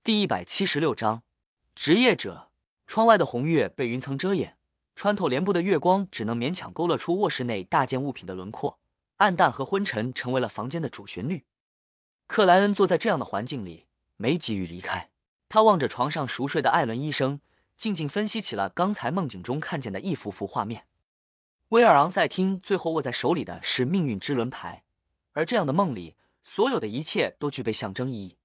第176章职业者。窗外的红月被云层遮掩，穿透帘布的月光只能勉强勾勒出卧室内大件物品的轮廓，暗淡和昏沉成为了房间的主旋律。克莱恩坐在这样的环境里，没急于离开。他望着床上熟睡的艾伦医生，静静分析起了刚才梦境中看见的一幅幅画面。威尔昂塞汀最后握在手里的是命运之轮牌，而这样的梦里，所有的一切都具备象征意义，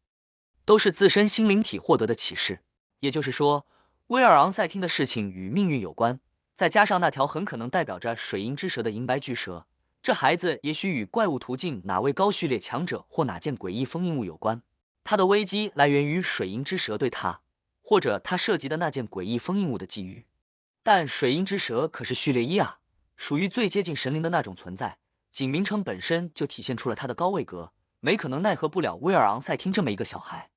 都是自身心灵体获得的启示。也就是说，威尔昂塞汀的事情与命运有关，再加上那条很可能代表着水银之蛇的银白巨蛇，这孩子也许与怪物途径哪位高序列强者或哪件诡异封印物有关。他的危机来源于水银之蛇对他，或者他涉及的那件诡异封印物的觊觎。但水银之蛇可是序列1啊，属于最接近神灵的那种存在，仅名称本身就体现出了他的高位格，没可能奈何不了威尔昂塞汀这么一个小孩。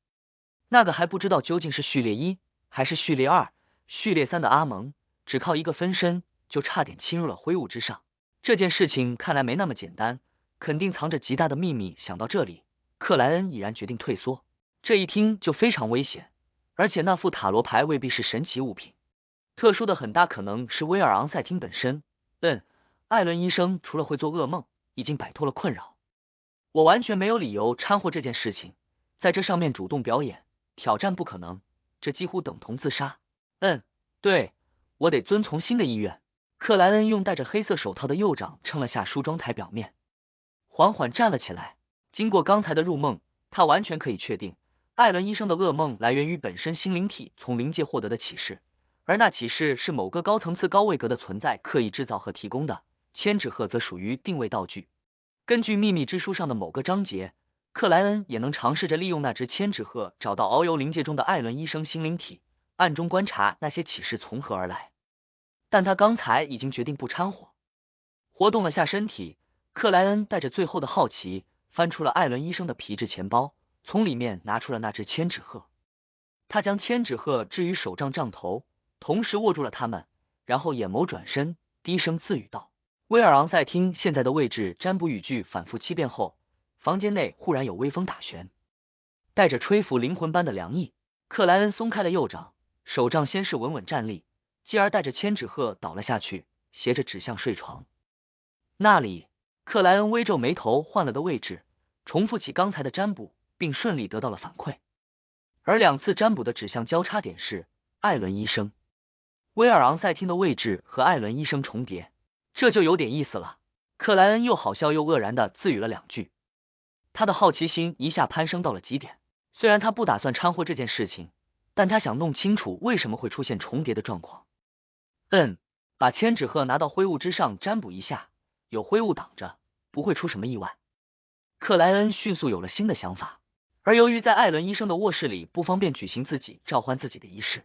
那个还不知道究竟是序列1还是序列2、序列3的阿蒙，只靠一个分身就差点侵入了灰雾之上。这件事情看来没那么简单，肯定藏着极大的秘密。想到这里，克莱恩已然决定退缩。这一听就非常危险，而且那副塔罗牌未必是神奇物品，特殊的很大可能是威尔昂塞汀本身。艾伦医生除了会做噩梦，已经摆脱了困扰。我完全没有理由掺和这件事情，在这上面主动表演挑战不可能，这几乎等同自杀。对，我得遵从新的意愿。克莱恩用戴着黑色手套的右掌撑了下梳妆台表面，缓缓站了起来。经过刚才的入梦，他完全可以确定，艾伦医生的噩梦来源于本身心灵体从灵界获得的启示，而那启示是某个高层次高位格的存在刻意制造和提供的，千纸鹤则属于定位道具。根据秘密之书上的某个章节，克莱恩也能尝试着利用那只千纸鹤找到遨游灵界中的艾伦医生心灵体，暗中观察那些启示从何而来。但他刚才已经决定不掺和。活动了下身体，克莱恩带着最后的好奇翻出了艾伦医生的皮质钱包，从里面拿出了那只千纸鹤。他将千纸鹤置于手杖杖头，同时握住了它们，然后眼眸转身，低声自语道：威尔昂塞汀现在的位置占卜语句反复7遍后，房间内忽然有微风打旋，带着吹拂灵魂般的凉意。克莱恩松开了右掌，手杖先是稳稳站立，继而带着千纸鹤倒了下去，斜着指向睡床。那里，克莱恩微皱眉头，换了的位置，重复起刚才的占卜，并顺利得到了反馈。而2次占卜的指向交叉点是艾伦医生。威尔昂塞汀的位置和艾伦医生重叠，这就有点意思了。克莱恩又好笑又愕然地自语了2句，他的好奇心一下攀升到了极点。虽然他不打算掺和这件事情，但他想弄清楚为什么会出现重叠的状况。把千纸鹤拿到灰雾之上占卜一下，有灰雾挡着，不会出什么意外。克莱恩迅速有了新的想法，而由于在艾伦医生的卧室里不方便举行自己召唤自己的仪式，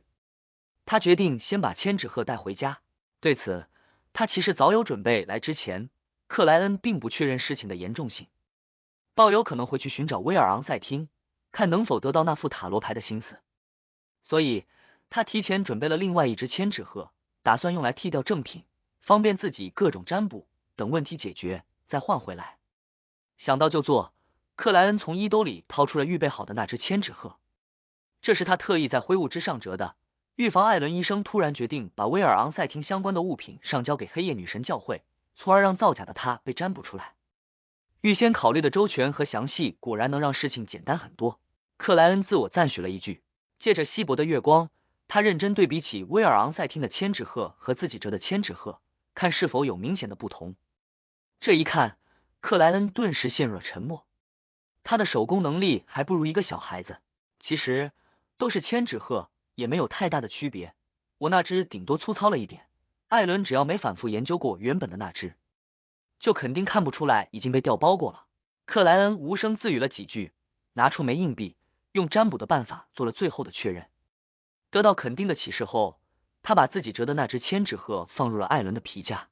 他决定先把千纸鹤带回家。对此，他其实早有准备。来之前，克莱恩并不确认事情的严重性，抱有可能会去寻找威尔昂塞汀，看能否得到那副塔罗牌的心思，所以他提前准备了另外一只千纸鹤，打算用来替掉正品，方便自己各种占卜，等问题解决再换回来。想到就做，克莱恩从衣兜里掏出了预备好的那只千纸鹤，这是他特意在灰雾之上折的，预防艾伦医生突然决定把威尔昂塞汀相关的物品上交给黑夜女神教会，从而让造假的他被占卜出来。预先考虑的周全和详细，果然能让事情简单很多。克莱恩自我赞许了一句。借着稀薄的月光，他认真对比起威尔昂塞汀的千纸鹤和自己折的千纸鹤，看是否有明显的不同。这一看，克莱恩顿时陷入了沉默。他的手工能力还不如一个小孩子。其实都是千纸鹤，也没有太大的区别，我那只顶多粗糙了一点，艾伦只要没反复研究过原本的那只，就肯定看不出来已经被调包过了。克莱恩无声自语了几句，拿出枚硬币，用占卜的办法做了最后的确认。得到肯定的启示后，他把自己折的那只千纸鹤放入了艾伦的皮夹，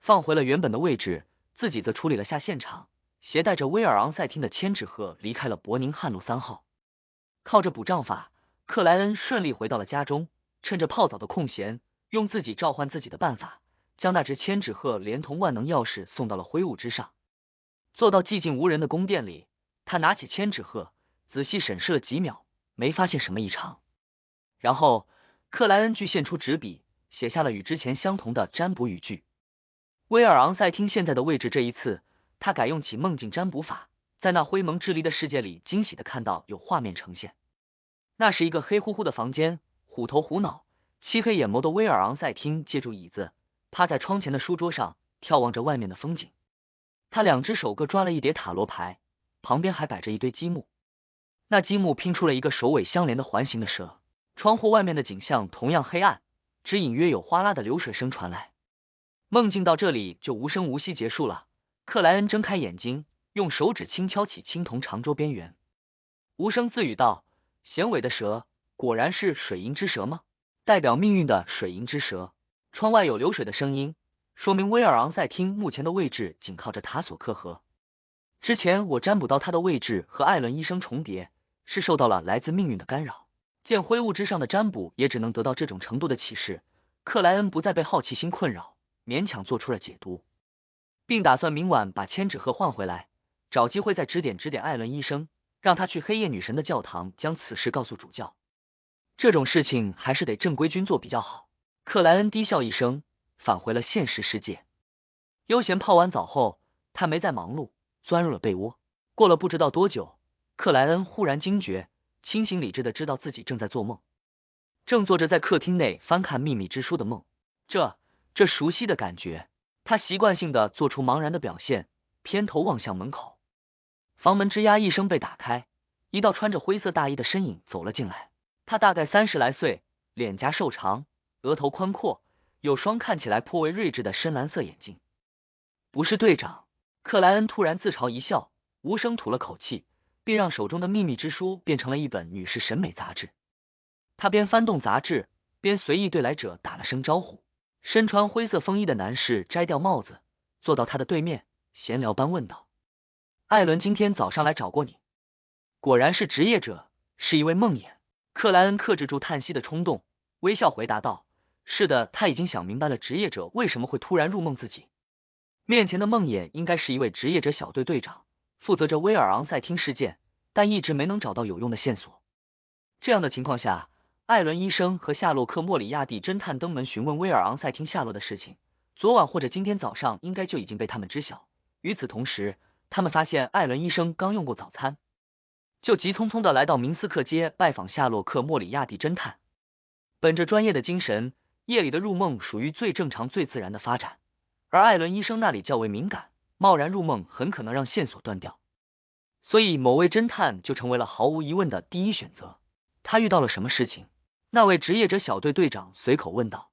放回了原本的位置，自己则处理了下现场，携带着威尔昂塞汀的千纸鹤离开了伯宁汉路3号。靠着补账法，克莱恩顺利回到了家中，趁着泡澡的空闲，用自己召唤自己的办法，将那只千纸鹤连同万能钥匙送到了灰雾之上。坐到寂静无人的宫殿里，他拿起千纸鹤，仔细审视了几秒，没发现什么异常。然后，克莱恩具现出纸笔，写下了与之前相同的占卜语句。威尔昂塞汀现在的位置，这一次他改用起梦境占卜法，在那灰蒙支离的世界里，惊喜的看到有画面呈现。那是一个黑乎乎的房间，虎头虎脑、漆黑眼眸的威尔昂塞汀借助椅子，趴在窗前的书桌上，眺望着外面的风景。他两只手各抓了一叠塔罗牌，旁边还摆着一堆积木。那积木拼出了一个首尾相连的环形的蛇。窗户外面的景象同样黑暗，只隐约有哗啦的流水声传来。梦境到这里就无声无息结束了。克莱恩睁开眼睛，用手指轻敲起青铜长桌边缘，无声自语道：衔尾的蛇，果然是水银之蛇吗？代表命运的水银之蛇。窗外有流水的声音，说明威尔昂塞汀目前的位置紧靠着塔索克河。之前我占卜到他的位置和艾伦医生重叠，是受到了来自命运的干扰。见灰雾之上的占卜也只能得到这种程度的启示，克莱恩不再被好奇心困扰，勉强做出了解读，并打算明晚把千纸鹤换回来，找机会再指点艾伦医生，让他去黑夜女神的教堂将此事告诉主教。这种事情还是得正规军做比较好。克莱恩低笑一声，返回了现实世界。悠闲泡完澡后，他没再忙碌，钻入了被窝。过了不知道多久，克莱恩忽然惊觉，清醒理智的知道自己正在做梦，正做着在客厅内翻看秘密之书的梦。这熟悉的感觉，他习惯性的做出茫然的表现，偏头望向门口。房门吱呀一声被打开，一道穿着灰色大衣的身影走了进来。他大概30来岁，脸颊瘦长，额头宽阔，有双看起来颇为睿智的深蓝色眼睛。不是队长。克莱恩突然自嘲一笑，无声吐了口气，并让手中的秘密之书变成了一本女士审美杂志。他边翻动杂志，边随意对来者打了声招呼。身穿灰色风衣的男士摘掉帽子，坐到他的对面，闲聊般问道：艾伦今天早上来找过你？果然是职业者，是一位梦魇。克莱恩克制住叹息的冲动，微笑回答道：是的，他已经想明白了职业者为什么会突然入梦自己。面前的梦魇应该是一位职业者小队队长，负责着威尔昂塞汀事件，但一直没能找到有用的线索。这样的情况下，艾伦医生和夏洛克·莫里亚蒂侦探登门询问威尔昂塞汀下落的事情，昨晚或者今天早上应该就已经被他们知晓。与此同时，他们发现艾伦医生刚用过早餐，就急匆匆的来到明斯克街拜访夏洛克·莫里亚蒂侦探。本着专业的精神，夜里的入梦属于最正常最自然的发展，而艾伦医生那里较为敏感，贸然入梦很可能让线索断掉，所以某位侦探就成为了毫无疑问的第一选择。他遇到了什么事情？那位职业者小队队长随口问道。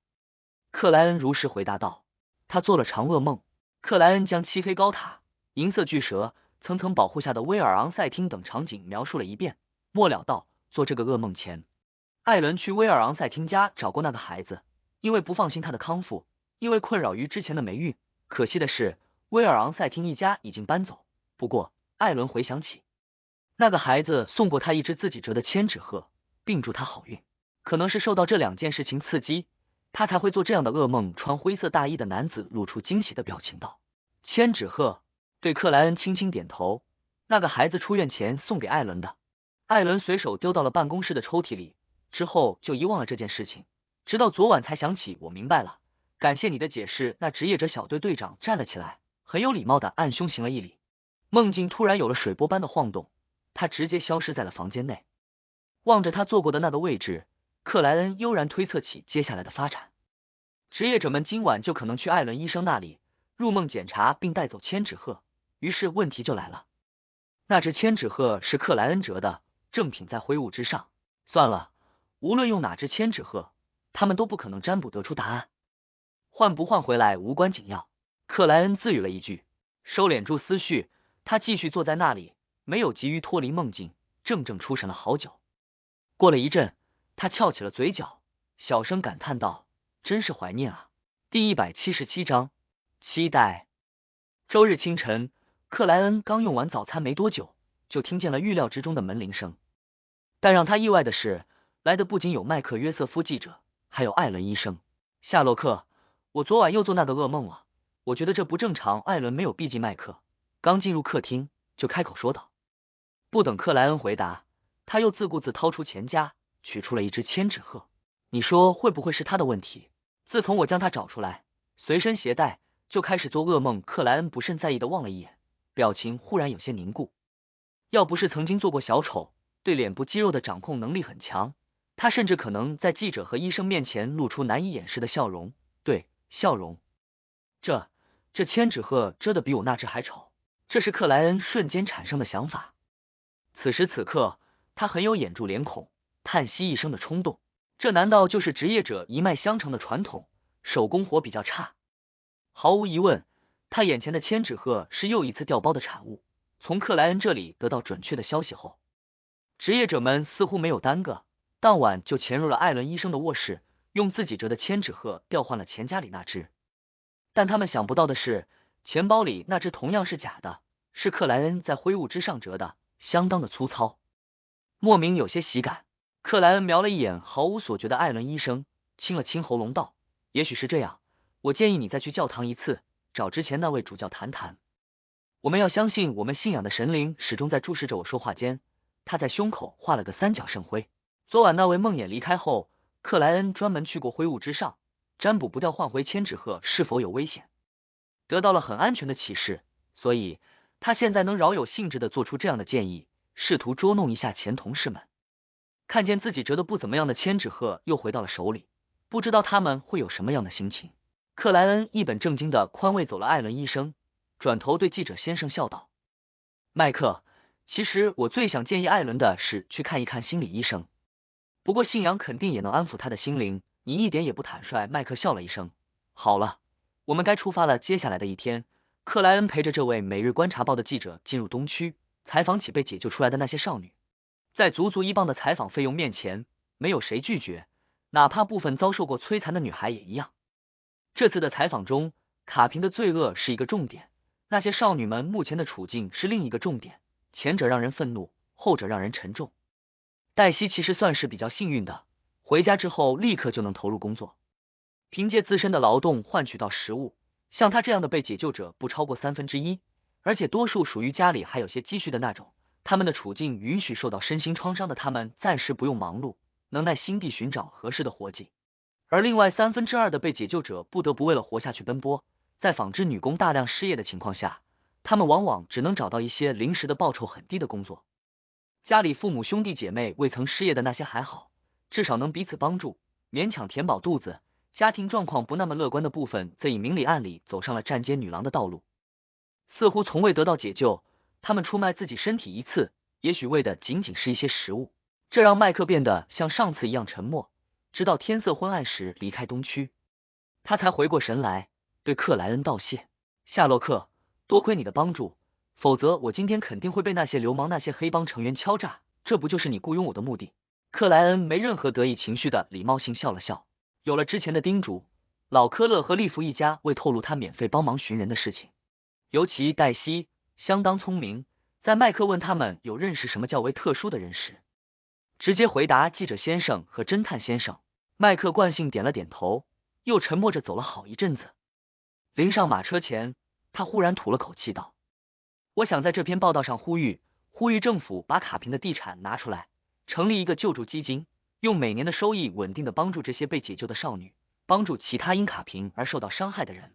克莱恩如实回答道：他做了场噩梦。克莱恩将漆黑高塔、银色巨蛇、层层保护下的威尔昂塞汀等场景描述了一遍，末了道：做这个噩梦前，艾伦去威尔昂塞汀家找过那个孩子，因为不放心他的康复，因为困扰于之前的霉运。可惜的是，威尔昂塞汀一家已经搬走。不过，艾伦回想起，那个孩子送过他一只自己折的千纸鹤，并祝他好运。可能是受到这2件事情刺激，他才会做这样的噩梦。穿灰色大衣的男子露出惊喜的表情道：千纸鹤。对克莱恩轻轻点头，那个孩子出院前送给艾伦的。艾伦随手丢到了办公室的抽屉里，之后就遗忘了这件事情，直到昨晚才想起。我明白了，感谢你的解释。那职业者小队队长站了起来，很有礼貌的按胸行了一礼。梦境突然有了水波般的晃动，他直接消失在了房间内。望着他坐过的那个位置，克莱恩悠然推测起接下来的发展。职业者们今晚就可能去艾伦医生那里入梦检查并带走千纸鹤，于是问题就来了。那只千纸鹤是克莱恩折的，正品在灰雾之上。算了，无论用哪只千纸鹤，他们都不可能占卜得出答案。换不换回来无关紧要。克莱恩自语了一句，收敛住思绪，他继续坐在那里，没有急于脱离梦境，怔怔出神了好久。过了一阵，他翘起了嘴角，小声感叹道：真是怀念啊。第177章，期待。周日清晨，克莱恩刚用完早餐没多久，就听见了预料之中的门铃声。但让他意外的是，来的不仅有麦克约瑟夫记者，还有艾伦医生。夏洛克，我昨晚又做那个噩梦了，我觉得这不正常。艾伦没有逼近麦克，刚进入客厅就开口说道。不等克莱恩回答，他又自顾自掏出钱夹，取出了一只千纸鹤。你说会不会是他的问题？自从我将他找出来，随身携带，就开始做噩梦。克莱恩不甚在意的望了一眼，表情忽然有些凝固。要不是曾经做过小丑，对脸部肌肉的掌控能力很强，他甚至可能在记者和医生面前露出难以掩饰的笑容。对，笑容。这千纸鹤遮得比我那只还丑，这是克莱恩瞬间产生的想法。此时此刻，他很有掩住脸孔，叹息一声的冲动。这难道就是职业者一脉相承的传统？手工活比较差。毫无疑问，他眼前的千纸鹤是又一次调包的产物。从克莱恩这里得到准确的消息后，职业者们似乎没有耽搁，当晚就潜入了艾伦医生的卧室，用自己折的千纸鹤调换了钱夹里那只。但他们想不到的是，钱包里那只同样是假的，是克莱恩在灰雾之上折的，相当的粗糙。莫名有些喜感，克莱恩瞄了一眼毫无所觉的艾伦医生，清了清喉咙道：也许是这样，我建议你再去教堂一次，找之前那位主教谈谈。我们要相信我们信仰的神灵始终在注视着我。说话间，他在胸口画了个三角圣徽。昨晚那位梦魇离开后，克莱恩专门去过灰雾之上，占卜不掉换回千纸鹤是否有危险，得到了很安全的启示，所以他现在能饶有兴致的做出这样的建议，试图捉弄一下前同事们。看见自己折得不怎么样的千纸鹤又回到了手里，不知道他们会有什么样的心情。克莱恩一本正经的宽慰走了艾伦医生，转头对记者先生笑道：麦克，其实我最想建议艾伦的是去看一看心理医生，不过信仰肯定也能安抚他的心灵，你一点也不坦率。麦克笑了一声，好了，我们该出发了。接下来的一天，克莱恩陪着这位每日观察报的记者进入东区，采访起被解救出来的那些少女。在足足1磅的采访费用面前，没有谁拒绝，哪怕部分遭受过摧残的女孩也一样。这次的采访中，卡平的罪恶是一个重点，那些少女们目前的处境是另一个重点，前者让人愤怒，后者让人沉重。黛西其实算是比较幸运的，回家之后立刻就能投入工作，凭借自身的劳动换取到食物。像他这样的被解救者不超过1/3，而且多数属于家里还有些积蓄的那种，他们的处境允许受到身心创伤的他们暂时不用忙碌，能耐心地寻找合适的活计。而另外2/3的被解救者不得不为了活下去奔波，在纺织女工大量失业的情况下，他们往往只能找到一些临时的报酬很低的工作。家里父母兄弟姐妹未曾失业的那些还好，至少能彼此帮助，勉强填饱肚子。家庭状况不那么乐观的部分则以明里暗里走上了站街女郎的道路，似乎从未得到解救。他们出卖自己身体一次，也许为的仅仅是一些食物，这让麦克变得像上次一样沉默，直到天色昏暗时离开东区，他才回过神来，对克莱恩道谢：夏洛克，多亏你的帮助，否则我今天肯定会被那些流氓那些黑帮成员敲诈，这不就是你雇佣我的目的？克莱恩没任何得意情绪的礼貌性笑了笑，有了之前的叮嘱，老科勒和利弗一家未透露他免费帮忙寻人的事情，尤其黛西相当聪明，在麦克问他们有认识什么较为特殊的人时，直接回答记者先生和侦探先生。麦克惯性点了点头，又沉默着走了好一阵子。临上马车前，他忽然吐了口气道：我想在这篇报道上呼吁政府把卡平的地产拿出来，成立一个救助基金，用每年的收益稳定的帮助这些被解救的少女，帮助其他因卡平而受到伤害的人，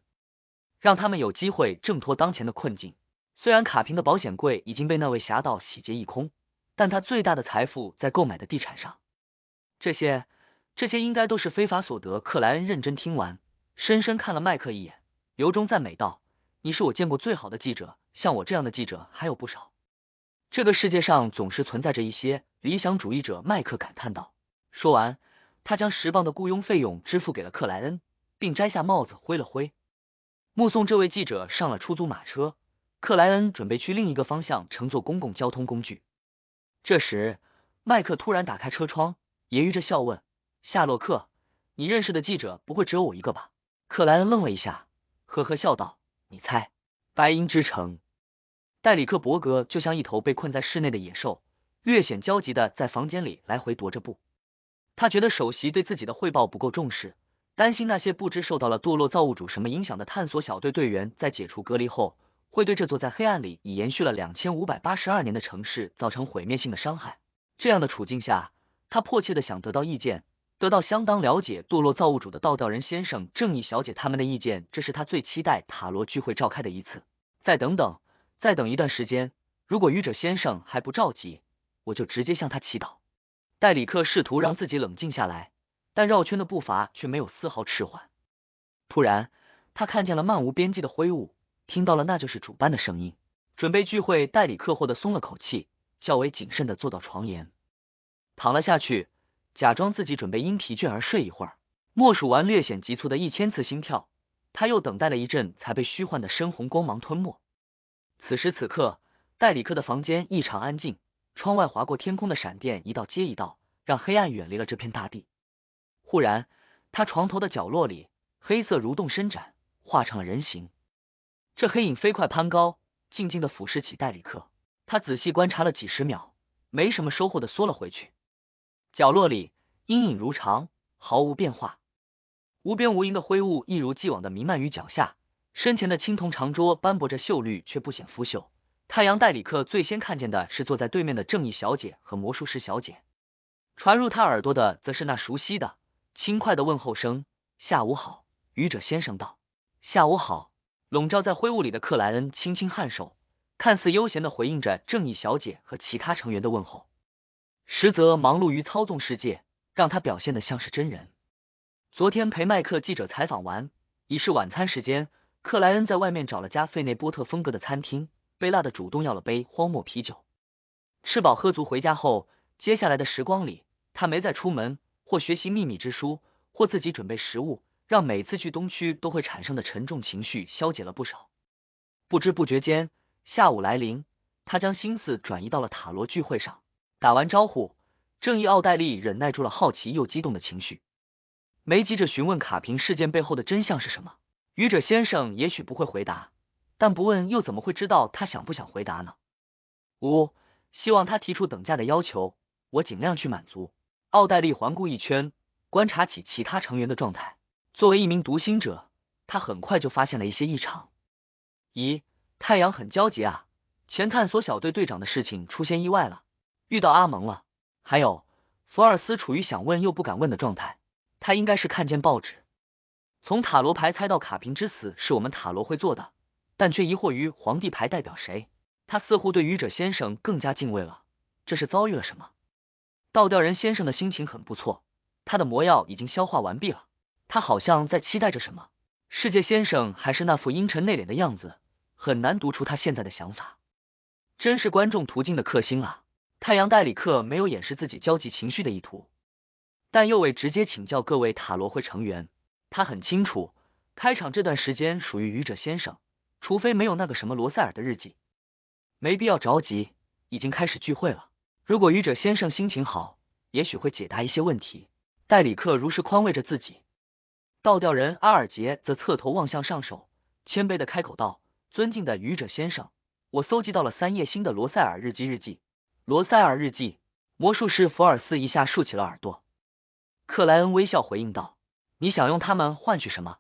让他们有机会挣脱当前的困境。虽然卡平的保险柜已经被那位侠盗洗劫一空，但他最大的财富在购买的地产上，这些应该都是非法所得。克莱恩认真听完，深深看了麦克一眼，由衷赞美道：你是我见过最好的记者，像我这样的记者还有不少。这个世界上总是存在着一些理想主义者。麦克感叹道。说完，他将10磅的雇佣费用支付给了克莱恩，并摘下帽子挥了挥。目送这位记者上了出租马车，克莱恩准备去另一个方向乘坐公共交通工具。这时，麦克突然打开车窗，揶揄着笑问：夏洛克，你认识的记者不会只有我一个吧？克莱恩愣了一下，呵呵笑道：你猜，白银之城。戴里克伯格就像一头被困在室内的野兽，略显焦急的在房间里来回踱着步。他觉得首席对自己的汇报不够重视，担心那些不知受到了堕落造物主什么影响的探索小队队员在解除隔离后，会对这座在黑暗里已延续了2582年的城市造成毁灭性的伤害。这样的处境下，他迫切的想得到意见，得到相当了解堕落造物主的倒吊人先生、正义小姐他们的意见，这是他最期待塔罗聚会召开的一次。再等等，再等一段时间，如果愚者先生还不召集，我就直接向他祈祷。戴里克试图让自己冷静下来，但绕圈的步伐却没有丝毫迟缓。突然，他看见了漫无边际的灰雾，听到了那就是主班的声音。准备聚会，戴里克获得松了口气，较为谨慎地坐到床沿，躺了下去，假装自己准备因疲倦而睡一会儿。默数完略显急促的1000次心跳，他又等待了一阵，才被虚幻的深红光芒吞没。此时此刻，戴里克的房间异常安静，窗外划过天空的闪电一道接一道，让黑暗远离了这片大地。忽然，他床头的角落里，黑色蠕动伸展，化成了人形。这黑影飞快攀高，静静地俯视起戴里克。他仔细观察了几十秒，没什么收获的缩了回去。角落里阴影如常，毫无变化。无边无垠的灰雾一如既往的弥漫于脚下，身前的青铜长桌斑驳着锈绿，却不显腐朽。太阳戴里克最先看见的是坐在对面的正义小姐和魔术师小姐，传入他耳朵的则是那熟悉的轻快的问候声：“下午好。”愚者先生道：“下午好。”笼罩在灰雾里的克莱恩轻轻颔首，看似悠闲地回应着正义小姐和其他成员的问候，实则忙碌于操纵世界，让他表现得像是真人。昨天陪麦克记者采访完，已是晚餐时间，克莱恩在外面找了家费内波特风格的餐厅，贝拉的主动要了杯荒漠啤酒。吃饱喝足回家后，接下来的时光里，他没再出门，或学习秘密之书，或自己准备食物，让每次去东区都会产生的沉重情绪消解了不少。不知不觉间，下午来临，他将心思转移到了塔罗聚会上。打完招呼，正义奥黛丽忍耐住了好奇又激动的情绪，没急着询问卡瓶事件背后的真相是什么。愚者先生也许不会回答，但不问又怎么会知道他想不想回答呢？希望他提出等价的要求，我尽量去满足。奥黛丽环顾一圈，观察起其他成员的状态。作为一名读心者，他很快就发现了一些异常。咦，太阳很焦急啊，前探索小队队长的事情出现意外了，遇到阿蒙了。还有，福尔斯处于想问又不敢问的状态，他应该是看见报纸，从塔罗牌猜到卡瓶之死是我们塔罗会做的，但却疑惑于皇帝牌代表谁。他似乎对愚者先生更加敬畏了，这是遭遇了什么？倒吊人先生的心情很不错，他的魔药已经消化完毕了，他好像在期待着什么。世界先生还是那副阴沉内敛的样子，很难读出他现在的想法。真是观众途径的克星啊！太阳戴里克没有掩饰自己焦急情绪的意图，但又未直接请教各位塔罗会成员。他很清楚，开场这段时间属于愚者先生，除非没有那个什么罗塞尔的日记。没必要着急，已经开始聚会了。如果愚者先生心情好，也许会解答一些问题。戴里克如是宽慰着自己。倒吊人阿尔杰则侧头望向上首，谦卑的开口道：“尊敬的愚者先生，我搜集到了3页新的罗塞尔日记。”罗塞尔日记。魔术师福尔斯一下竖起了耳朵。克莱恩微笑回应道：“你想用它们换取什么？”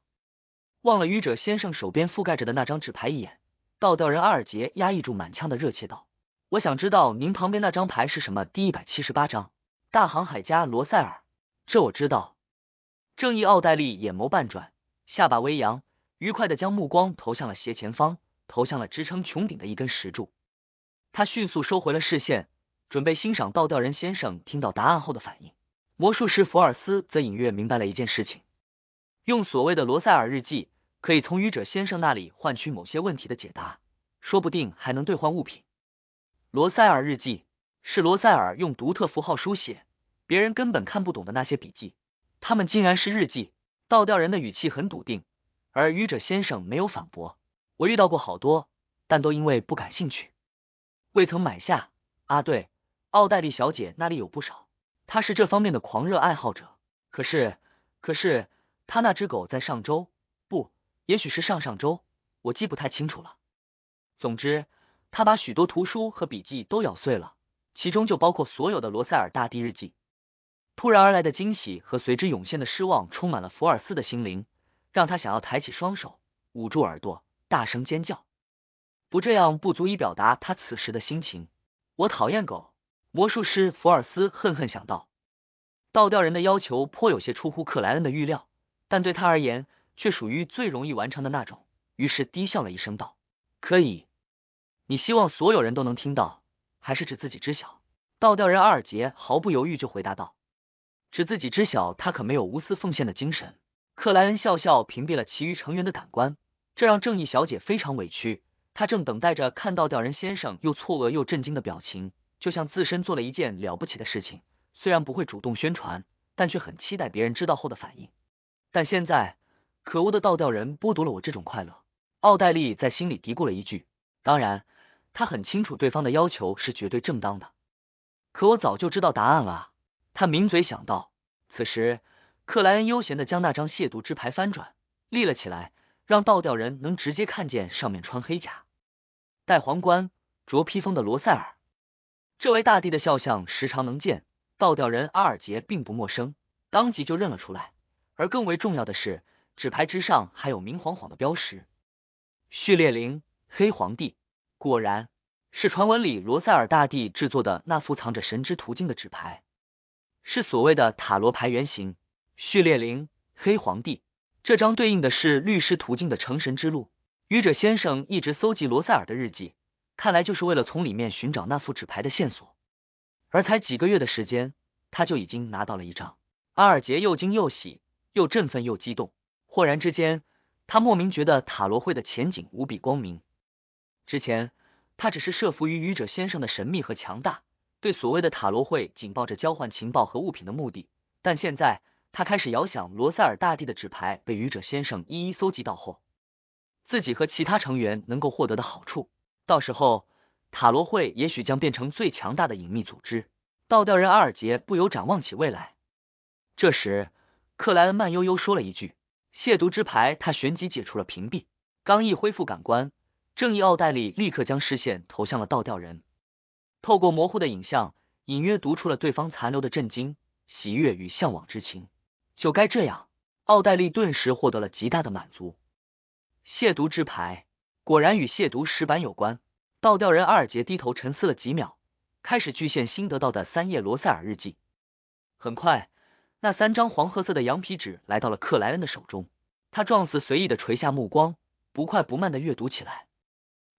望了愚者先生手边覆盖着的那张纸牌一眼，倒吊人阿尔杰压抑住满腔的热切道：“我想知道您旁边那张牌是什么？第178张，大航海家罗塞尔。这我知道。”正义奥黛丽眼眸半转，下巴微扬，愉快地将目光投向了斜前方，投向了支撑穹顶的一根石柱。他迅速收回了视线，准备欣赏倒吊人先生听到答案后的反应。魔术师福尔斯则隐约明白了一件事情，用所谓的罗塞尔日记，可以从愚者先生那里换取某些问题的解答，说不定还能兑换物品。罗塞尔日记是罗塞尔用独特符号书写，别人根本看不懂的那些笔记，他们竟然是日记。倒吊人的语气很笃定，而愚者先生没有反驳。我遇到过好多，但都因为不感兴趣，未曾买下。啊对，奥黛丽小姐那里有不少，她是这方面的狂热爱好者。可是，她那只狗在上周，不，也许是上上周，我记不太清楚了。总之，她把许多图书和笔记都咬碎了，其中就包括所有的罗塞尔大帝日记。突然而来的惊喜和随之涌现的失望充满了福尔斯的心灵，让他想要抬起双手，捂住耳朵，大声尖叫。不这样不足以表达他此时的心情。我讨厌狗，魔术师福尔斯恨恨想到，倒吊人的要求颇有些出乎克莱恩的预料，但对他而言却属于最容易完成的那种，于是低笑了一声道：可以。你希望所有人都能听到，还是只自己知晓？倒吊人阿尔杰毫不犹豫就回答道：只自己知晓，他可没有无私奉献的精神。克莱恩笑笑屏蔽了其余成员的感官，这让正义小姐非常委屈。她正等待着看到吊人先生又错愕又震惊的表情，就像自身做了一件了不起的事情，虽然不会主动宣传，但却很期待别人知道后的反应。但现在，可恶的倒吊人剥夺了我这种快乐。奥黛丽在心里嘀咕了一句，当然，她很清楚对方的要求是绝对正当的。可我早就知道答案了，她抿嘴想到。此时，克莱恩悠闲地将那张亵渎之牌翻转，立了起来，让倒吊人能直接看见上面穿黑甲、戴皇冠、着披风的罗塞尔。这位大帝的肖像时常能见，倒吊人阿尔杰并不陌生，当即就认了出来。而更为重要的是，纸牌之上还有明晃晃的标识：序列灵，黑皇帝。果然是传闻里罗塞尔大帝制作的那副藏着神之途径的纸牌，是所谓的塔罗牌原型。序列灵，黑皇帝，这张对应的是律师途径的成神之路。愚者先生一直搜集罗塞尔的日记，看来就是为了从里面寻找那副纸牌的线索。而才几个月的时间，他就已经拿到了一张。阿尔杰又惊又喜，又振奋又激动。豁然之间，他莫名觉得塔罗会的前景无比光明。之前他只是慑服于愚者先生的神秘和强大，对所谓的塔罗会仅抱着交换情报和物品的目的，但现在他开始遥想罗塞尔大帝的纸牌被愚者先生一一搜集到后，自己和其他成员能够获得的好处。到时候塔罗会也许将变成最强大的隐秘组织。倒吊人阿尔杰不由展望起未来。这时克莱恩慢悠悠说了一句：亵渎之牌他旋即解除了屏蔽。刚一恢复感官，正义奥黛丽立刻将视线投向了倒吊人，透过模糊的影像隐约读出了对方残留的震惊、喜悦与向往之情。就该这样，奥黛丽顿时获得了极大的满足。亵渎之牌果然与亵渎石板有关。倒吊人阿尔杰低头沉思了几秒，开始具现新得到的3页罗塞尔日记。很快，那3张黄褐色的羊皮纸来到了克莱恩的手中，他状似随意的垂下目光，不快不慢的阅读起来。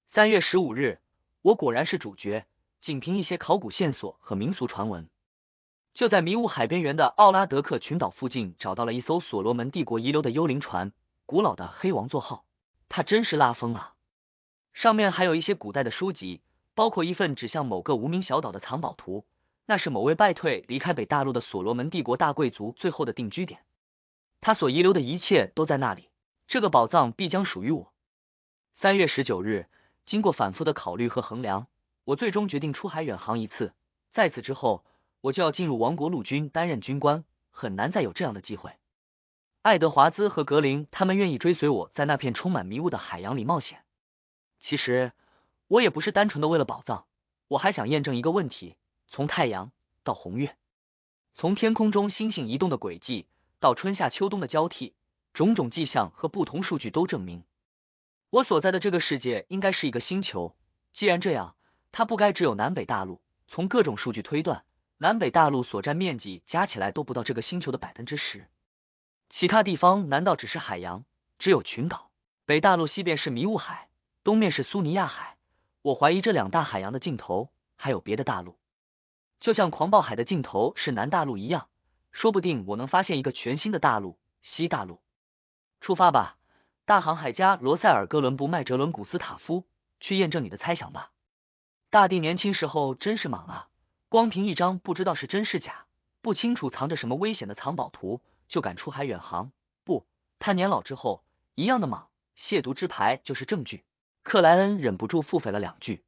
3月15日，我果然是主角，仅凭一些考古线索和民俗传闻，就在迷雾海边缘的奥拉德克群岛附近找到了一艘所罗门帝国遗留的幽灵船，古老的黑王座号。他真是拉风啊！上面还有一些古代的书籍，包括一份指向某个无名小岛的藏宝图，那是某位败退离开北大陆的所罗门帝国大贵族最后的定居点，他所遗留的一切都在那里，这个宝藏必将属于我。3月19日，经过反复的考虑和衡量，我最终决定出海远航一次，在此之后我就要进入王国陆军担任军官，很难再有这样的机会。爱德华兹和格林他们愿意追随我在那片充满迷雾的海洋里冒险。其实我也不是单纯的为了宝藏，我还想验证一个问题，从太阳到红月，从天空中星星移动的轨迹到春夏秋冬的交替，种种迹象和不同数据都证明我所在的这个世界应该是一个星球。既然这样，它不该只有南北大陆，从各种数据推断，南北大陆所占面积加起来都不到这个星球的10%，其他地方难道只是海洋，只有群岛？北大陆西边是迷雾海，东面是苏尼亚海，我怀疑这2大海洋的尽头还有别的大陆，就像狂暴海的尽头是南大陆一样，说不定我能发现一个全新的大陆，西大陆。出发吧，大航海家罗塞尔·哥伦布·麦哲伦·古斯塔夫，去验证你的猜想吧。大帝年轻时候真是莽啊，光凭一张不知道是真是假，不清楚藏着什么危险的藏宝图，就敢出海远航。不，他年老之后一样的莽。亵渎之牌就是证据。克莱恩忍不住腹诽了2句。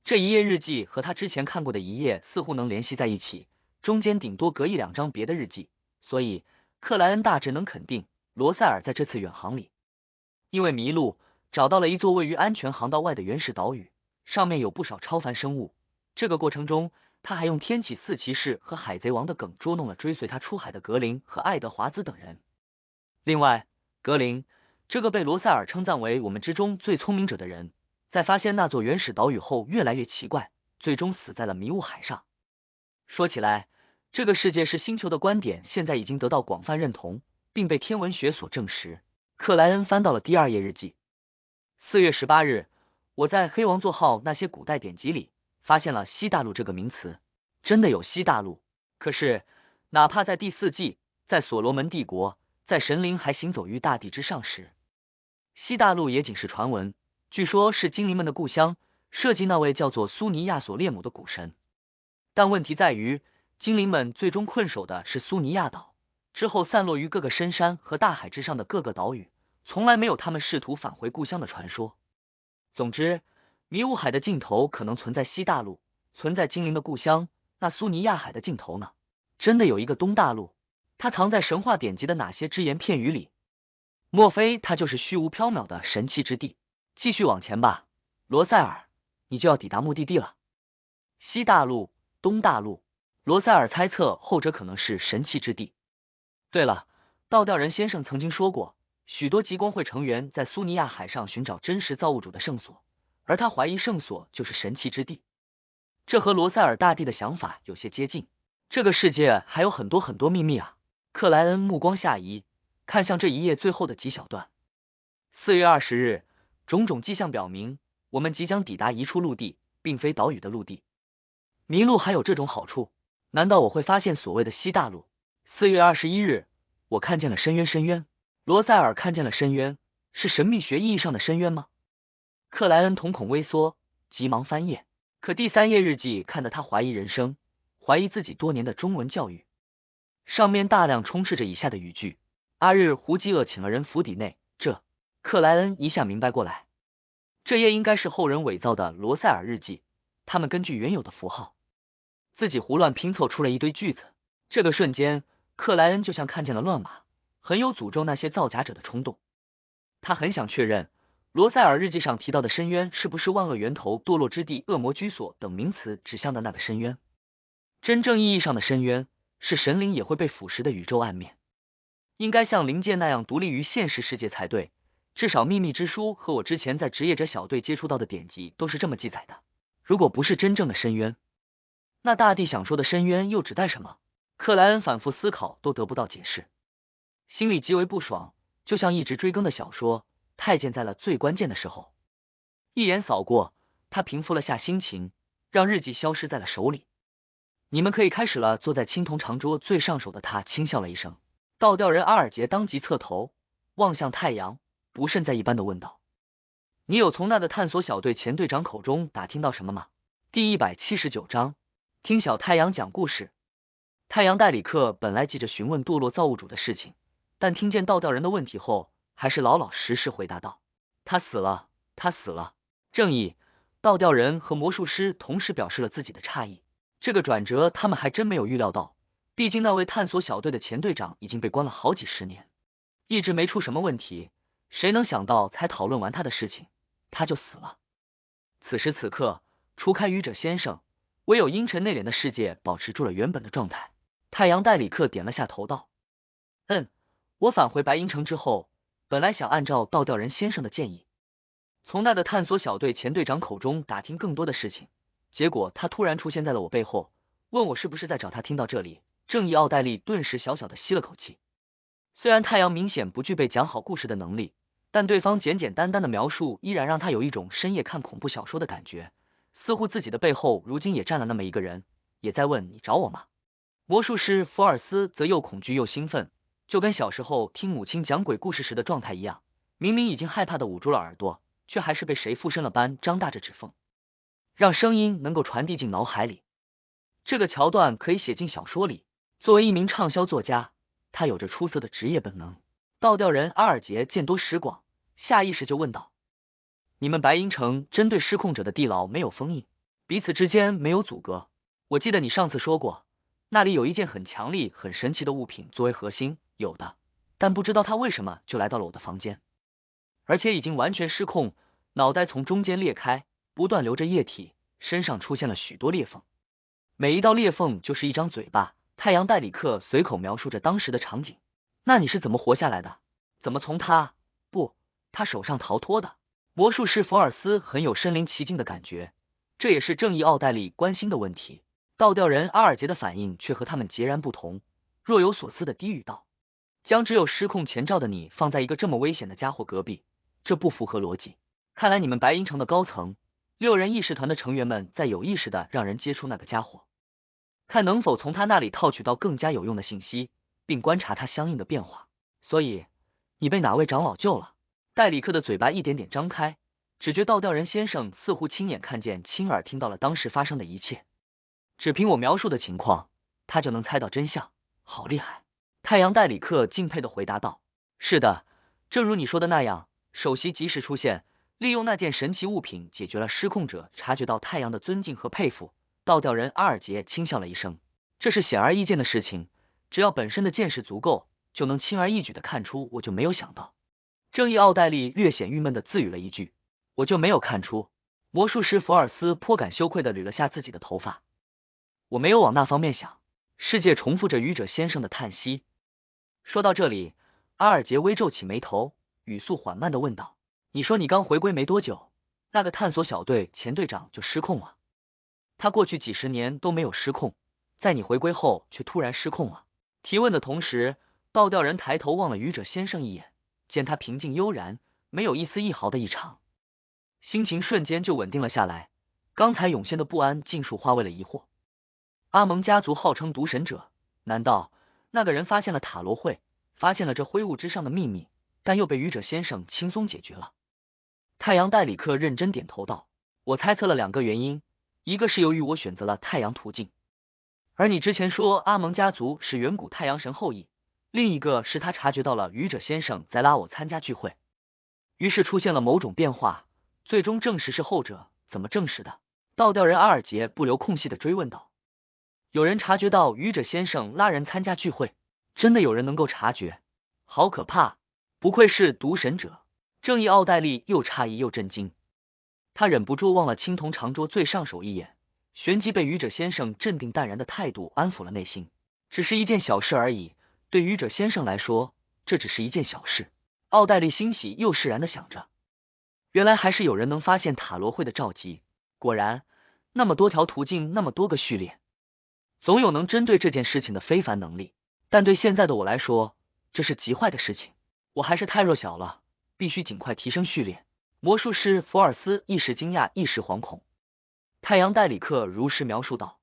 这一页日记和他之前看过的一页似乎能联系在一起，中间顶多隔1-2张别的日记，所以克莱恩大致能肯定罗塞尔在这次远航里因为迷路找到了一座位于安全航道外的原始岛屿，上面有不少超凡生物。这个过程中他还用天启4骑士和海贼王的梗捉弄了追随他出海的格林和爱德华兹等人。另外，格林这个被罗塞尔称赞为我们之中最聪明者的人，在发现那座原始岛屿后越来越奇怪，最终死在了迷雾海上。说起来，这个世界是星球的观点现在已经得到广泛认同，并被天文学所证实。克莱恩翻到了第2页日记。4月18日，我在黑王座号那些古代典籍里发现了西大陆这个名词，真的有西大陆。可是，哪怕在第4纪，在所罗门帝国，在神灵还行走于大地之上时，西大陆也仅是传闻，据说是精灵们的故乡，设计那位叫做苏尼亚索列姆的古神。但问题在于，精灵们最终困守的是苏尼亚岛，之后散落于各个深山和大海之上的各个岛屿，从来没有他们试图返回故乡的传说。总之，迷雾海的尽头可能存在西大陆，存在精灵的故乡。那苏尼亚海的尽头呢？真的有一个东大陆？它藏在神话典籍的哪些只言片语里？莫非它就是虚无缥缈的神奇之地？继续往前吧，罗塞尔，你就要抵达目的地了。西大陆、东大陆，罗塞尔猜测后者可能是神奇之地。对了，倒吊人先生曾经说过，许多极光会成员在苏尼亚海上寻找真实造物主的圣所，而他怀疑圣所就是神奇之地。这和罗塞尔大帝的想法有些接近。这个世界还有很多很多秘密啊！克莱恩目光下移，看向这一页最后的几小段。4月20日，种种迹象表明，我们即将抵达一处陆地，并非岛屿的陆地。迷路还有这种好处，难道我会发现所谓的西大陆？4月21日，我看见了深渊。深渊？罗塞尔看见了深渊，是神秘学意义上的深渊吗？克莱恩瞳孔微缩，急忙翻页。可第3页日记看得他怀疑人生，怀疑自己多年的中文教育。上面大量充斥着以下的语句：阿日胡基厄请了人府邸内。克莱恩一下明白过来，这页应该是后人伪造的罗塞尔日记，他们根据原有的符号自己胡乱拼凑出了一堆句子。这个瞬间，克莱恩就像看见了乱码，很有诅咒那些造假者的冲动。他很想确认罗塞尔日记上提到的深渊是不是万恶源头、堕落之地、恶魔居所等名词指向的那个深渊。真正意义上的深渊是神灵也会被腐蚀的宇宙暗面，应该像灵界那样独立于现实世界才对。至少秘密之书和我之前在职业者小队接触到的典籍都是这么记载的。如果不是真正的深渊，那大帝想说的深渊又指代什么？克莱恩反复思考都得不到解释，心里极为不爽，就像一直追更的小说，太监在了最关键的时候。一眼扫过，他平复了下心情，让日记消失在了手里。你们可以开始了。坐在青铜长桌最上手的他轻笑了一声。倒吊人阿尔杰当即侧头望向太阳，不甚在意般的问道：你有从那的探索小队前队长口中打听到什么吗？第179章，听小太阳讲故事。太阳戴里克本来急着询问堕落造物主的事情，但听见倒吊人的问题后，还是老老实实回答道：他死了，他死了。正义、倒吊人和魔术师同时表示了自己的诧异。这个转折他们还真没有预料到，毕竟那位探索小队的前队长已经被关了好几十年，一直没出什么问题，谁能想到才讨论完他的事情，他就死了。此时此刻，除开愚者先生，唯有阴沉内敛的世界保持住了原本的状态。太阳戴里克点了下头道：我返回白银城之后，本来想按照倒吊人先生的建议，从那的探索小队前队长口中打听更多的事情，结果他突然出现在了我背后，问我是不是在找他。听到这里，正义奥黛丽顿时小小的吸了口气。虽然太阳明显不具备讲好故事的能力，但对方简简单单的描述依然让他有一种深夜看恐怖小说的感觉，似乎自己的背后如今也站了那么一个人，也在问你找我吗？魔术师福尔斯则又恐惧又兴奋，就跟小时候听母亲讲鬼故事时的状态一样，明明已经害怕的捂住了耳朵，却还是被谁附身了般张大着指缝，让声音能够传递进脑海里。这个桥段可以写进小说里。作为一名畅销作家，他有着出色的职业本能。倒吊人阿尔杰见多识广，下意识就问道：你们白银城针对失控者的地牢没有封印，彼此之间没有阻隔？我记得你上次说过，那里有一件很强力很神奇的物品作为核心。有的，但不知道他为什么就来到了我的房间，而且已经完全失控，脑袋从中间裂开，不断流着液体，身上出现了许多裂缝，每一道裂缝就是一张嘴巴。太阳戴里克随口描述着当时的场景。那你是怎么活下来的？怎么从他手上逃脱的？魔术师福尔斯很有身临其境的感觉，这也是正义奥黛丽关心的问题。倒吊人阿尔杰的反应却和他们截然不同，若有所思的低语道：将只有失控前兆的你放在一个这么危险的家伙隔壁，这不符合逻辑。看来你们白银城的高层6人议事团的成员们在有意识的让人接触那个家伙，看能否从他那里套取到更加有用的信息，并观察他相应的变化。所以你被哪位长老救了？戴里克的嘴巴一点点张开，只觉倒吊人先生似乎亲眼看见、亲耳听到了当时发生的一切。只凭我描述的情况，他就能猜到真相，好厉害！太阳戴里克敬佩地回答道：是的，正如你说的那样，首席及时出现，利用那件神奇物品解决了失控者察觉到太阳的尊敬和佩服。倒吊人阿尔杰轻笑了一声，这是显而易见的事情，只要本身的见识足够，就能轻而易举地看出。我就没有想到。正义奥黛丽略显郁闷地自语了一句，我就没有看出。魔术师福尔斯颇感羞愧地捋了下自己的头发，我没有往那方面想。世界重复着愚者先生的叹息。说到这里，阿尔杰微皱起眉头，语速缓慢地问道：你说你刚回归没多久，那个探索小队前队长就失控了？他过去几十年都没有失控，在你回归后却突然失控了。提问的同时，倒吊人抬头望了愚者先生一眼，见他平静悠然，没有一丝一毫的异常，心情瞬间就稳定了下来，刚才涌现的不安尽数化为了疑惑。阿蒙家族号称毒神者，难道那个人发现了塔罗会，发现了这灰雾之上的秘密，但又被愚者先生轻松解决了？太阳戴里克认真点头道：我猜测了2个原因，一个是由于我选择了太阳途径，而你之前说阿蒙家族是远古太阳神后裔，另一个是他察觉到了愚者先生在拉我参加聚会，于是出现了某种变化，最终证实是后者。怎么证实的？倒吊人阿尔杰不留空隙的追问道。有人察觉到愚者先生拉人参加聚会，真的有人能够察觉？好可怕，不愧是毒神者。正义奥黛丽又诧异又震惊，他忍不住望了青铜长桌最上手一眼，旋即被愚者先生镇定淡然的态度安抚了内心。只是一件小事而已，对愚者先生来说，这只是一件小事。奥黛丽欣喜又释然的想着，原来还是有人能发现塔罗会的召集，果然，那么多条途径，那么多个序列，总有能针对这件事情的非凡能力。但对现在的我来说，这是极坏的事情，我还是太弱小了，必须尽快提升序列。魔术师福尔斯一时惊讶，一时惶恐。太阳戴里克如实描述道：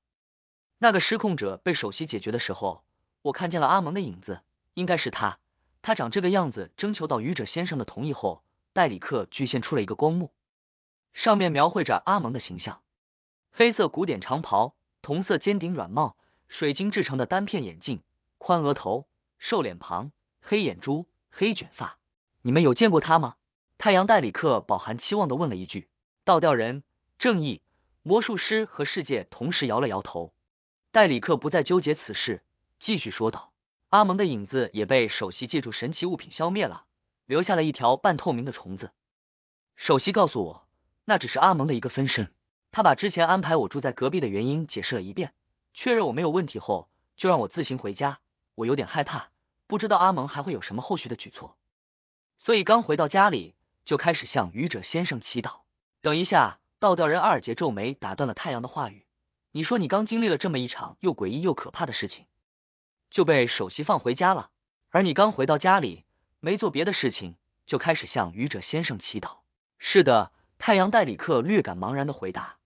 那个失控者被首席解决的时候，我看见了阿蒙的影子，应该是他。他长这个样子，征求到愚者先生的同意后，戴里克具现出了一个光幕，上面描绘着阿蒙的形象：黑色古典长袍，同色尖顶软帽，水晶制成的单片眼镜，宽额头，瘦脸庞，黑眼珠，黑卷发。你们有见过他吗？太阳戴里克饱含期望地问了一句。倒吊人、正义、魔术师和世界同时摇了摇头。戴里克不再纠结此事，继续说道：阿蒙的影子也被首席借助神奇物品消灭了，留下了一条半透明的虫子。首席告诉我，那只是阿蒙的一个分身。他把之前安排我住在隔壁的原因解释了一遍，确认我没有问题后，就让我自行回家。我有点害怕，不知道阿蒙还会有什么后续的举措，所以刚回到家里就开始向愚者先生祈祷。等一下，倒吊人阿尔杰皱眉打断了太阳的话语。你说你刚经历了这么一场又诡异又可怕的事情，就被首席放回家了，而你刚回到家里没做别的事情，就开始向愚者先生祈祷。是的，太阳戴里克略感茫然的回答。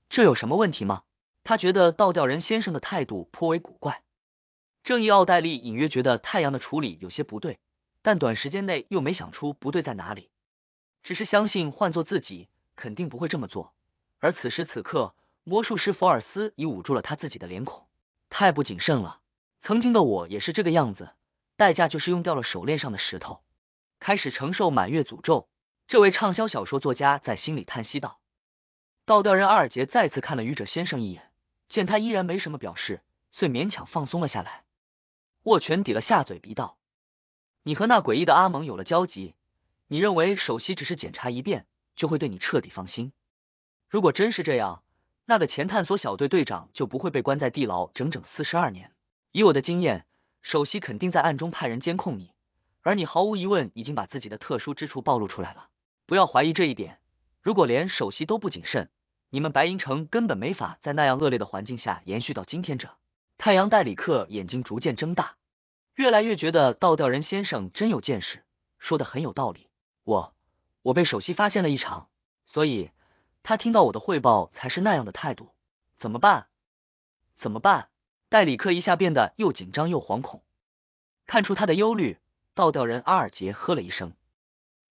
这有什么问题吗？他觉得倒吊人先生的态度颇为古怪。正义奥黛丽隐约觉得太阳的处理有些不对，但短时间内又没想出不对在哪里，只是相信换做自己肯定不会这么做。而此时此刻，魔术师福尔斯已捂住了他自己的脸孔。太不谨慎了，曾经的我也是这个样子，代价就是用掉了手链上的石头，开始承受满月诅咒。这位畅销小说作家在心里叹息道。倒吊人阿尔杰再次看了愚者先生一眼，见他依然没什么表示，遂勉强放松了下来，握拳抵了下嘴鼻道：你和那诡异的阿蒙有了交集，你认为首席只是检查一遍就会对你彻底放心？如果真是这样，那个前探索小队队长就不会被关在地牢整整42年。以我的经验，首席肯定在暗中派人监控你，而你毫无疑问已经把自己的特殊之处暴露出来了。不要怀疑这一点，如果连首席都不谨慎，你们白银城根本没法在那样恶劣的环境下延续到今天这。太阳代理克眼睛逐渐睁大，越来越觉得倒吊人先生真有见识，说的很有道理。我被首席发现了异常，所以他听到我的汇报才是那样的态度。怎么办？怎么办？代理克一下变得又紧张又惶恐。看出他的忧虑，倒吊人阿尔杰呵了一声。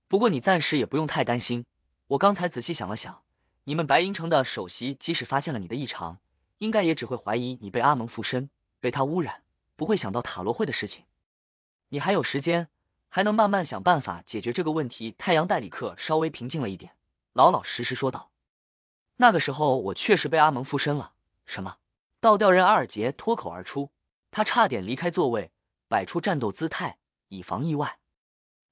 不过你暂时也不用太担心，我刚才仔细想了想，你们白银城的首席即使发现了你的异常，应该也只会怀疑你被阿蒙附身，被他污染，不会想到塔罗会的事情。你还有时间，还能慢慢想办法解决这个问题。太阳代理克稍微平静了一点，老老实实说道。那个时候我确实被阿蒙附身了。什么？倒吊人阿尔杰脱口而出，他差点离开座位，摆出战斗姿态，以防意外。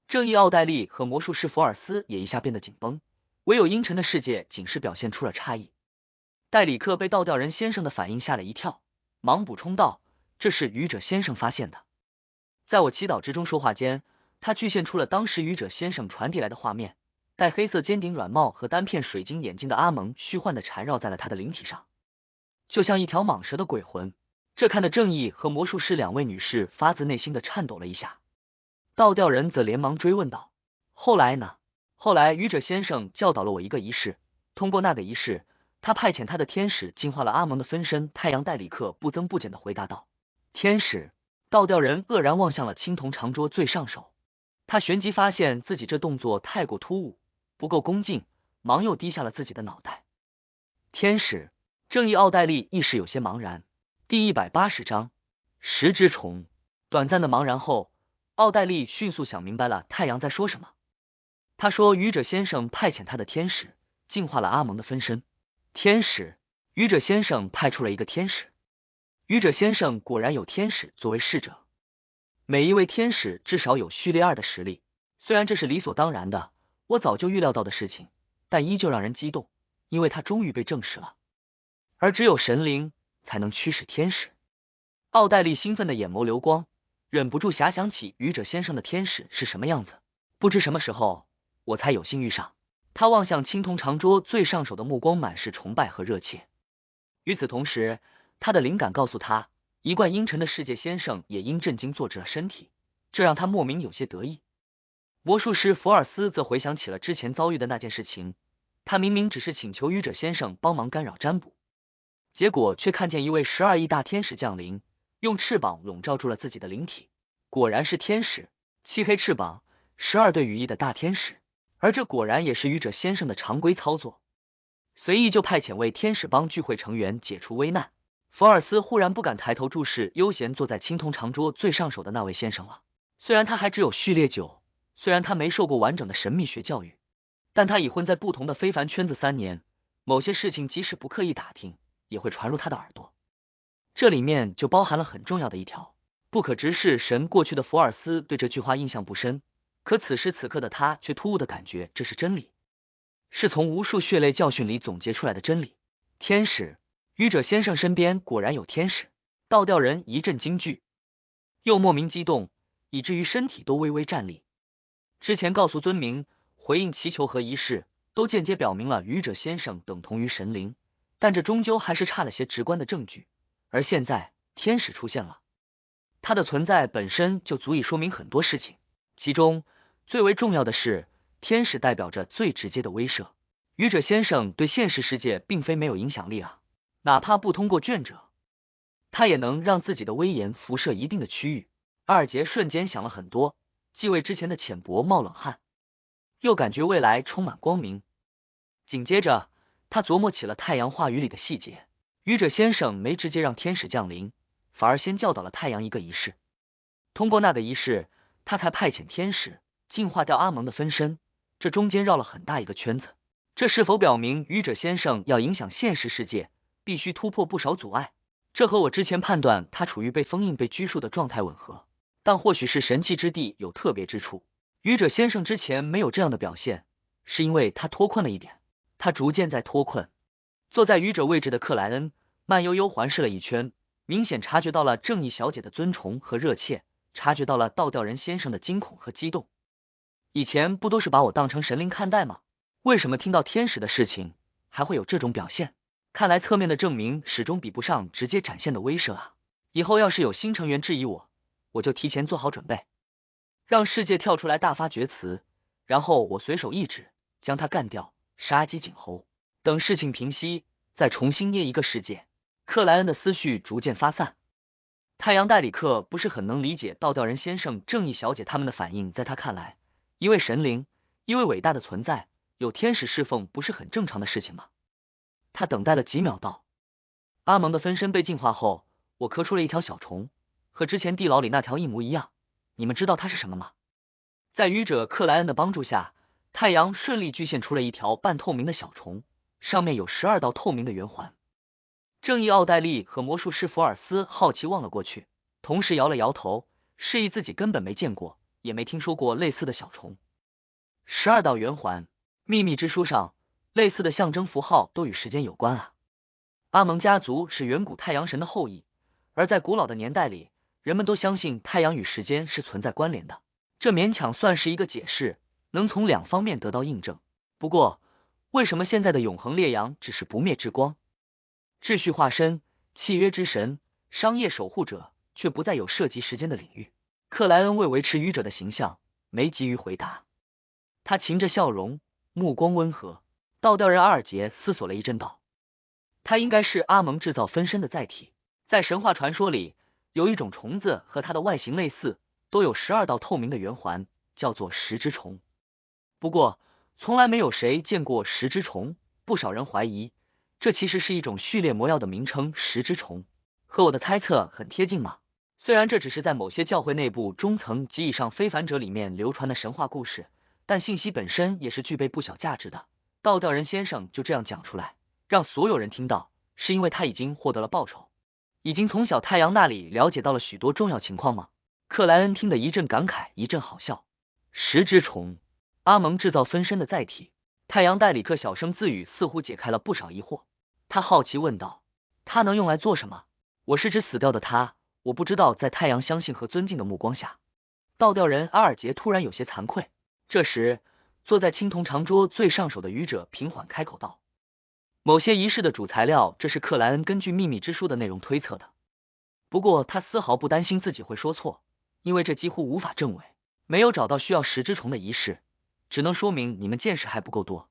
正义奥黛丽和魔术师福尔斯也一下变得紧绷，唯有阴沉的世界警示表现出了诧异。戴里克被倒吊人先生的反应吓了一跳，忙补充道：“这是愚者先生发现的。”在我祈祷之中说话间，他具现出了当时愚者先生传递来的画面，戴黑色尖顶软帽和单片水晶眼镜的阿蒙虚幻地缠绕在了他的灵体上，就像一条蟒蛇的鬼魂。这看得正义和魔术师两位女士发自内心的颤抖了一下。倒吊人则连忙追问道：“后来呢？”后来愚者先生教导了我一个仪式，通过那个仪式，他派遣他的天使净化了阿蒙的分身。太阳代理克不增不减地回答道：“天使？”倒吊人愕然望向了青铜长桌最上手，他旋即发现自己这动作太过突兀，不够恭敬，忙又低下了自己的脑袋。天使？正义奥黛丽一时有些茫然。第180章十只虫。短暂的茫然后，奥黛丽迅速想明白了太阳在说什么。他说愚者先生派遣他的天使净化了阿蒙的分身。天使？愚者先生派出了一个天使。愚者先生果然有天使作为侍者，每一位天使至少有序列2的实力。虽然这是理所当然的，我早就预料到的事情，但依旧让人激动，因为它终于被证实了。而只有神灵才能驱使天使。奥黛丽兴奋的眼眸流光，忍不住遐想起愚者先生的天使是什么样子。不知什么时候，我才有幸遇上。他望向青铜长桌最上手的目光满是崇拜和热切。与此同时，他的灵感告诉他，一贯阴沉的世界先生也因震惊坐直了身体，这让他莫名有些得意。魔术师福尔斯则回想起了之前遭遇的那件事情，他明明只是请求愚者先生帮忙干扰占卜，结果却看见一位12翼大天使降临，用翅膀笼罩住了自己的灵体。果然是天使，漆黑翅膀，12对羽翼的大天使，而这果然也是愚者先生的常规操作。随意就派遣为天使帮聚会成员解除危难。福尔斯忽然不敢抬头注视悠闲坐在青铜长桌最上手的那位先生了。虽然他还只有序列9，虽然他没受过完整的神秘学教育，但他已混在不同的非凡圈子3年，某些事情即使不刻意打听，也会传入他的耳朵。这里面就包含了很重要的一条，不可直视神过去的福尔斯对这句话印象不深，可此时此刻的他却突兀的感觉这是真理，是从无数血泪教训里总结出来的真理。天使？愚者先生身边果然有天使。倒吊人一阵惊惧，又莫名激动，以至于身体都微微颤栗。之前告诉尊名、回应祈求和仪式，都间接表明了愚者先生等同于神灵，但这终究还是差了些直观的证据。而现在天使出现了，它的存在本身就足以说明很多事情，其中最为重要的是，天使代表着最直接的威慑。愚者先生对现实世界并非没有影响力啊，哪怕不通过卷者，他也能让自己的威严辐射一定的区域。阿尔杰瞬间想了很多，既为之前的浅薄冒冷汗，又感觉未来充满光明。紧接着他琢磨起了太阳话语里的细节，愚者先生没直接让天使降临，反而先教导了太阳一个仪式，通过那个仪式，他才派遣天使净化掉阿蒙的分身，这中间绕了很大一个圈子。这是否表明愚者先生要影响现实世界，必须突破不少阻碍？这和我之前判断他处于被封印、被拘束的状态吻合，但或许是神器之地有特别之处。愚者先生之前没有这样的表现，是因为他脱困了一点，他逐渐在脱困。坐在愚者位置的克莱恩慢悠悠环视了一圈，明显察觉到了正义小姐的尊崇和热切，察觉到了倒吊人先生的惊恐和激动。以前不都是把我当成神灵看待吗？为什么听到天使的事情，还会有这种表现？看来侧面的证明始终比不上直接展现的威慑啊！以后要是有新成员质疑我，我就提前做好准备，让世界跳出来大发厥词，然后我随手一指，将他干掉，杀鸡儆猴。等事情平息，再重新捏一个世界。克莱恩的思绪逐渐发散。太阳代理克不是很能理解倒吊人先生、正义小姐他们的反应，在他看来，一位神灵，一位伟大的存在，有天使侍奉不是很正常的事情吗？他等待了几秒，道：阿蒙的分身被净化后，我磕出了一条小虫，和之前地牢里那条一模一样。你们知道它是什么吗？在愚者克莱恩的帮助下，太阳顺利具现出了一条半透明的小虫，上面有12道透明的圆环。正义奥黛丽和魔术师福尔斯好奇望了过去，同时摇了摇头，示意自己根本没见过，也没听说过类似的小虫。12道圆环，秘密之书上类似的象征符号都与时间有关啊。阿蒙家族是远古太阳神的后裔，而在古老的年代里，人们都相信太阳与时间是存在关联的，这勉强算是一个解释，能从两方面得到印证。不过，为什么现在的永恒烈阳只是不灭之光？秩序化身、契约之神、商业守护者，却不再有涉及时间的领域。克莱恩为维持愚者的形象，没急于回答。他噙着笑容，目光温和。倒吊人阿尔杰思索了一阵道：他应该是阿蒙制造分身的载体。在神话传说里，有一种虫子和它的外形类似，都有12道透明的圆环，叫做食之虫。不过，从来没有谁见过食之虫，不少人怀疑这其实是一种序列魔药的名称。食之虫和我的猜测很贴近嘛。虽然这只是在某些教会内部中层及以上非凡者里面流传的神话故事，但信息本身也是具备不小价值的。倒吊人先生就这样讲出来，让所有人听到，是因为他已经获得了报酬，已经从小太阳那里了解到了许多重要情况吗？克莱恩听得一阵感慨，一阵好笑。食之虫，阿蒙制造分身的载体。太阳代理克小声自语，似乎解开了不少疑惑。他好奇问道：他能用来做什么？我是指死掉的他，我不知道。在太阳相信和尊敬的目光下，倒吊人阿尔杰突然有些惭愧。这时，坐在青铜长桌最上手的愚者平缓开口道：某些仪式的主材料，这是克莱恩根据秘密之书的内容推测的。不过他丝毫不担心自己会说错，因为这几乎无法证伪。没有找到需要食之虫的仪式，只能说明你们见识还不够多。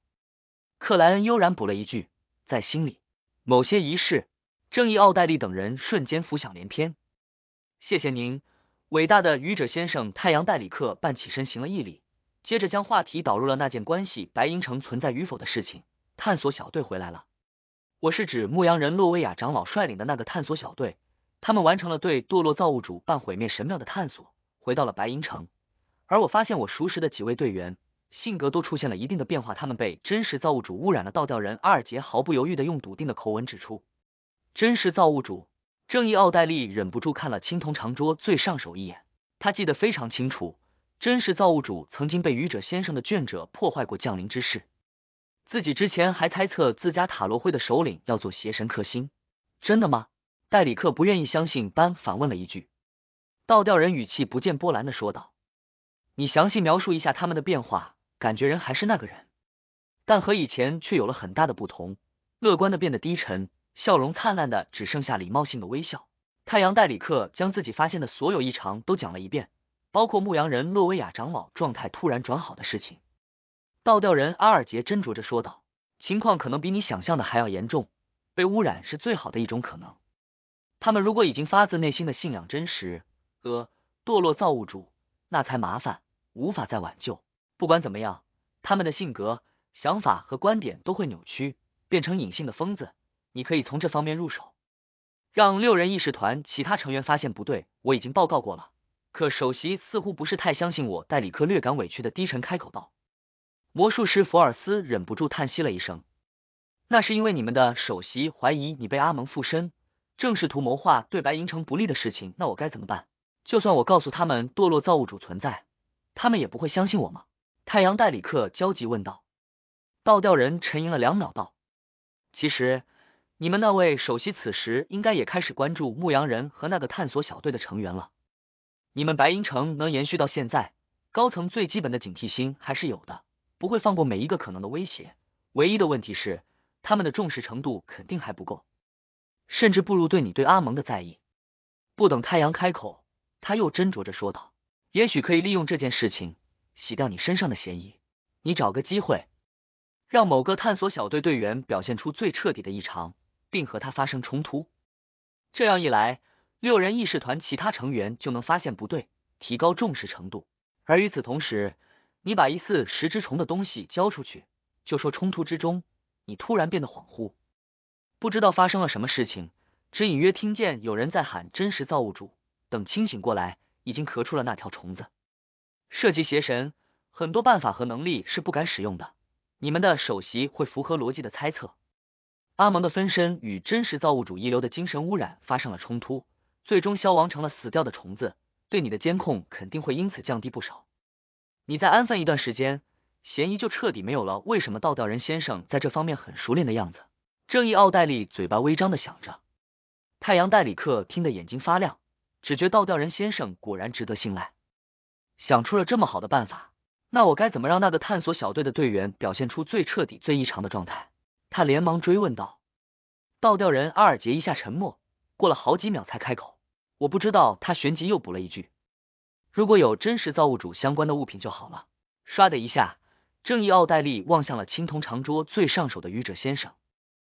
克莱恩悠然补了一句，在心里。某些仪式，正义奥黛丽等人瞬间浮想联翩。谢谢您，伟大的愚者先生。太阳代理克半起身行了一礼，接着将话题导入了那件关系白银城存在与否的事情。探索小队回来了。我是指牧羊人洛威亚长老率领的那个探索小队，他们完成了对堕落造物主办毁灭神庙的探索，回到了白银城。而我发现我熟识的几位队员性格都出现了一定的变化，他们被真实造物主污染了。倒吊人阿尔杰毫不犹豫地用笃定的口吻指出，真实造物主。正义奥黛丽忍不住看了青铜长桌最上手一眼，他记得非常清楚，真实造物主曾经被愚者先生的眷者破坏过降临之事。自己之前还猜测自家塔罗会的首领要做邪神克星。真的吗？戴里克不愿意相信般反问了一句。倒吊人语气不见波澜地说道，你详细描述一下他们的变化，感觉人还是那个人，但和以前却有了很大的不同，乐观的变得低沉，笑容灿烂的只剩下礼貌性的微笑。太阳戴里克将自己发现的所有异常都讲了一遍，包括牧羊人洛威亚长老状态突然转好的事情。倒吊人阿尔杰斟酌着说道，情况可能比你想象的还要严重，被污染是最好的一种可能。他们如果已经发自内心的信仰真实堕落造物主，那才麻烦，无法再挽救。不管怎么样，他们的性格、想法和观点都会扭曲，变成隐性的疯子。你可以从这方面入手，让6人议事团其他成员发现不对。我已经报告过了，可首席似乎不是太相信我。戴里克略感委屈的低沉开口道。魔术师福尔斯忍不住叹息了一声，那是因为你们的首席怀疑你被阿蒙附身，正是图谋划对白银城不利的事情。那我该怎么办？就算我告诉他们堕落造物主存在，他们也不会相信我吗？太阳戴里克焦急问道。倒吊人沉吟了2秒道，其实你们那位首席此时应该也开始关注牧羊人和那个探索小队的成员了。你们白银城能延续到现在，高层最基本的警惕心还是有的，不会放过每一个可能的威胁。唯一的问题是，他们的重视程度肯定还不够，甚至不如对你对阿蒙的在意。不等太阳开口，他又斟酌着说道：“也许可以利用这件事情洗掉你身上的嫌疑。你找个机会，让某个探索小队队员表现出最彻底的异常，并和他发生冲突。这样一来，6人议事团其他成员就能发现不对，提高重视程度。而与此同时，你把疑似食之虫的东西交出去，就说冲突之中，你突然变得恍惚，不知道发生了什么事情，只隐约听见有人在喊真实造物主。等清醒过来，已经咳出了那条虫子。涉及邪神，很多办法和能力是不敢使用的。你们的首席会符合逻辑的猜测。阿蒙的分身与真实造物主遗留的精神污染发生了冲突，最终消亡成了死掉的虫子，对你的监控肯定会因此降低不少。你再安分一段时间，嫌疑就彻底没有了。为什么倒吊人先生在这方面很熟练的样子？正义奥黛丽嘴巴微张的想着。太阳戴里克听得眼睛发亮，只觉倒吊人先生果然值得信赖，想出了这么好的办法。那我该怎么让那个探索小队的队员表现出最彻底最异常的状态？他连忙追问道。倒吊人阿尔杰一下沉默，过了好几秒才开口：我不知道。他旋即又补了一句：如果有真实造物主相关的物品就好了。唰的一下，正义奥黛丽望向了青铜长桌最上手的愚者先生，